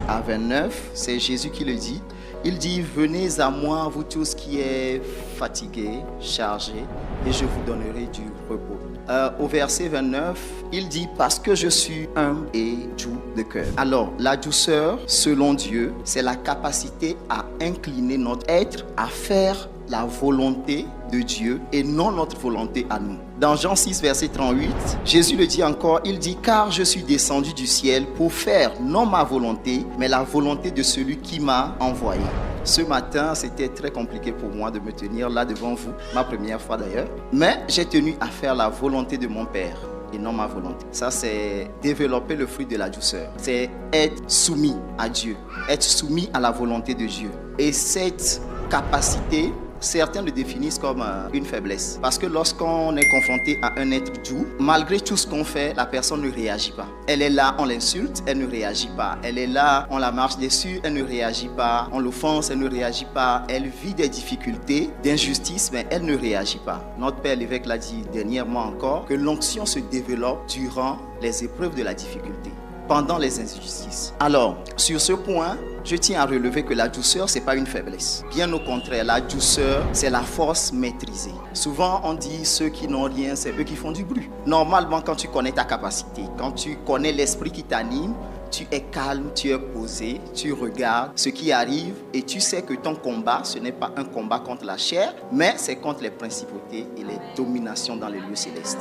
à 29, c'est Jésus qui le dit. Il dit, venez à moi, vous tous qui êtes fatigués, chargés, et je vous donnerai du repos. Au verset 29, il dit, parce que je suis humble et doux de cœur. Alors, la douceur, selon Dieu, c'est la capacité à incliner notre être, à faire la volonté de Dieu et non notre volonté à nous. Dans Jean 6, verset 38, Jésus le dit encore, il dit, car je suis descendu du ciel pour faire non ma volonté, mais la volonté de celui qui m'a envoyé. Ce matin, c'était très compliqué pour moi de me tenir là devant vous, ma première fois d'ailleurs, mais j'ai tenu à faire la volonté de mon Père et non ma volonté. Ça, c'est développer le fruit de la douceur. C'est être soumis à Dieu, être soumis à la volonté de Dieu. Et cette capacité, certains le définissent comme une faiblesse. Parce que lorsqu'on est confronté à un être doux, malgré tout ce qu'on fait, la personne ne réagit pas. Elle est là, on l'insulte, elle ne réagit pas. Elle est là, on la marche dessus, elle ne réagit pas. On l'offense, elle ne réagit pas. Elle vit des difficultés, d'injustice, mais elle ne réagit pas. Notre Père l'évêque l'a dit dernièrement encore, que l'onction se développe durant les épreuves de la difficulté, pendant les injustices. Alors, sur ce point, je tiens à relever que la douceur, ce n'est pas une faiblesse. Bien au contraire, la douceur, c'est la force maîtrisée. Souvent, on dit ceux qui n'ont rien, c'est eux qui font du bruit. Normalement, quand tu connais ta capacité, quand tu connais l'esprit qui t'anime, tu es calme, tu es posé, tu regardes ce qui arrive et tu sais que ton combat, ce n'est pas un combat contre la chair, mais c'est contre les principautés et les dominations dans les lieux célestes.